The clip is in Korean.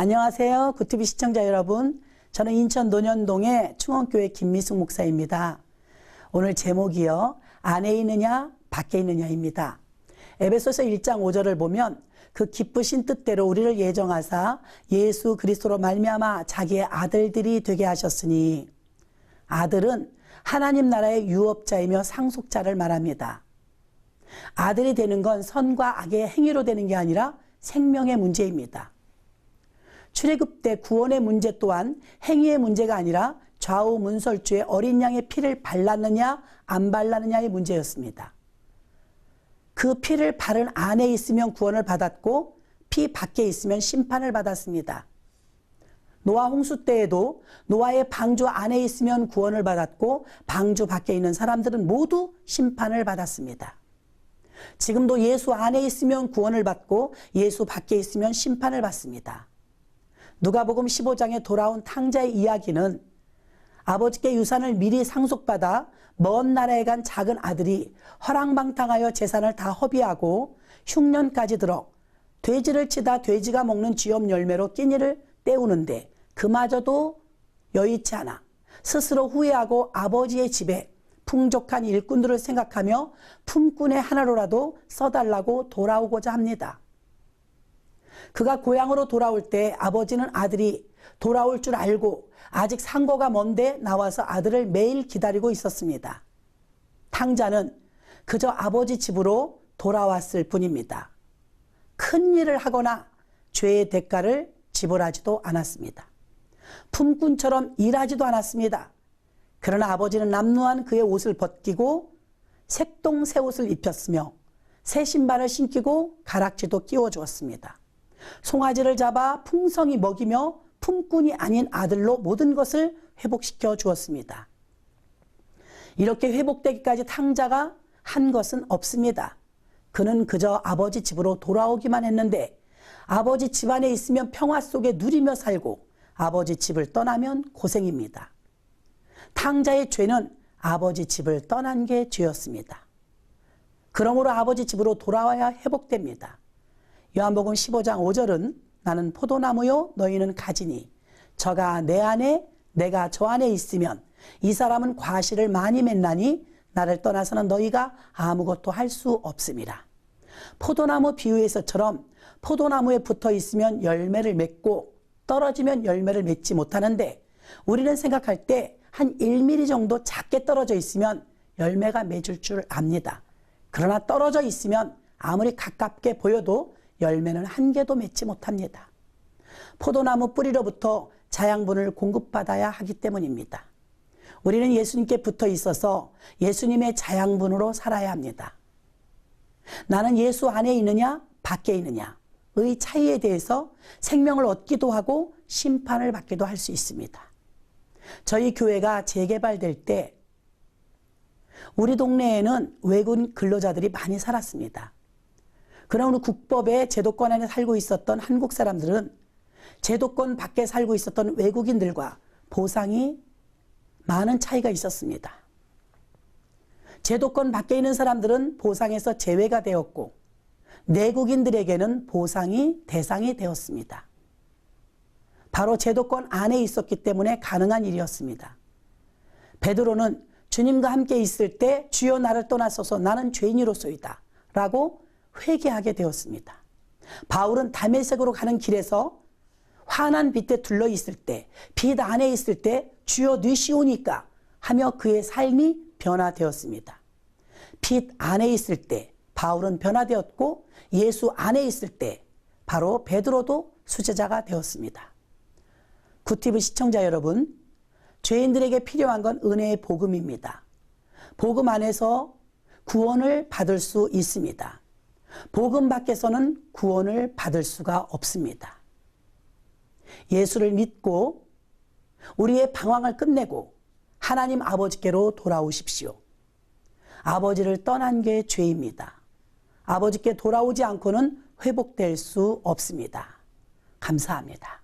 안녕하세요. 구티비 시청자 여러분. 저는 인천 논현동의 충원교회 김미숙 목사입니다. 오늘 제목이요. 안에 있느냐 밖에 있느냐입니다. 에베소서 1장 5절을 보면 그 기쁘신 뜻대로 우리를 예정하사 예수 그리스도로 말미암아 자기의 아들들이 되게 하셨으니, 아들은 하나님 나라의 유업자이며 상속자를 말합니다. 아들이 되는 건 선과 악의 행위로 되는 게 아니라 생명의 문제입니다. 출애굽 때 구원의 문제 또한 행위의 문제가 아니라 좌우 문설주에 어린 양의 피를 발랐느냐 안 발랐느냐의 문제였습니다. 그 피를 바른 안에 있으면 구원을 받았고 피 밖에 있으면 심판을 받았습니다. 노아 홍수 때에도 노아의 방주 안에 있으면 구원을 받았고 방주 밖에 있는 사람들은 모두 심판을 받았습니다. 지금도 예수 안에 있으면 구원을 받고 예수 밖에 있으면 심판을 받습니다. 누가복음 15장에 돌아온 탕자의 이야기는 아버지께 유산을 미리 상속받아 먼 나라에 간 작은 아들이 허랑방탕하여 재산을 다 허비하고 흉년까지 들어 돼지를 치다 돼지가 먹는 쥐염 열매로 끼니를 때우는데 그마저도 여의치 않아 스스로 후회하고 아버지의 집에 풍족한 일꾼들을 생각하며 품꾼의 하나로라도 써달라고 돌아오고자 합니다. 그가 고향으로 돌아올 때 아버지는 아들이 돌아올 줄 알고 아직 상고가 먼데 나와서 아들을 매일 기다리고 있었습니다. 탕자는 그저 아버지 집으로 돌아왔을 뿐입니다. 큰 일을 하거나 죄의 대가를 지불하지도 않았습니다. 품꾼처럼 일하지도 않았습니다. 그러나 아버지는 남루한 그의 옷을 벗기고 색동 새 옷을 입혔으며 새 신발을 신기고 가락지도 끼워주었습니다. 송아지를 잡아 풍성히 먹이며 품꾼이 아닌 아들로 모든 것을 회복시켜 주었습니다. 이렇게 회복되기까지 탕자가 한 것은 없습니다. 그는 그저 아버지 집으로 돌아오기만 했는데 아버지 집안에 있으면 평화 속에 누리며 살고 아버지 집을 떠나면 고생입니다. 탕자의 죄는 아버지 집을 떠난 게 죄였습니다. 그러므로 아버지 집으로 돌아와야 회복됩니다. 요한복음 15장 5절은 나는 포도나무요 너희는 가지니 저가 내 안에 내가 저 안에 있으면 이 사람은 과실을 많이 맺나니 나를 떠나서는 너희가 아무것도 할 수 없음이라. 포도나무 비유에서처럼 포도나무에 붙어 있으면 열매를 맺고 떨어지면 열매를 맺지 못하는데 우리는 생각할 때 한 1mm 정도 작게 떨어져 있으면 열매가 맺을 줄 압니다. 그러나 떨어져 있으면 아무리 가깝게 보여도 열매는 한 개도 맺지 못합니다. 포도나무 뿌리로부터 자양분을 공급받아야 하기 때문입니다. 우리는 예수님께 붙어 있어서 예수님의 자양분으로 살아야 합니다. 나는 예수 안에 있느냐 밖에 있느냐의 차이에 대해서 생명을 얻기도 하고 심판을 받기도 할 수 있습니다. 저희 교회가 재개발될 때 우리 동네에는 외국인 근로자들이 많이 살았습니다. 그러나 우리 국법의 제도권 안에 살고 있었던 한국 사람들은 제도권 밖에 살고 있었던 외국인들과 보상이 많은 차이가 있었습니다. 제도권 밖에 있는 사람들은 보상에서 제외가 되었고 내국인들에게는 보상이 대상이 되었습니다. 바로 제도권 안에 있었기 때문에 가능한 일이었습니다. 베드로는 주님과 함께 있을 때 주여 나를 떠나소서 나는 죄인이로소이다 라고 회개하게 되었습니다. 바울은 다메섹으로 가는 길에서 환한 빛에 둘러 있을 때, 빛 안에 있을 때 주여 뉘시오니까 하며 그의 삶이 변화되었습니다. 빛 안에 있을 때 바울은 변화되었고 예수 안에 있을 때 바로 베드로도 수제자가 되었습니다. 구티브 시청자 여러분, 죄인들에게 필요한 건 은혜의 복음입니다. 복음 안에서 구원을 받을 수 있습니다. 복음 밖에서는 구원을 받을 수가 없습니다. 예수를 믿고 우리의 방황을 끝내고 하나님 아버지께로 돌아오십시오. 아버지를 떠난 게 죄입니다. 아버지께 돌아오지 않고는 회복될 수 없습니다. 감사합니다.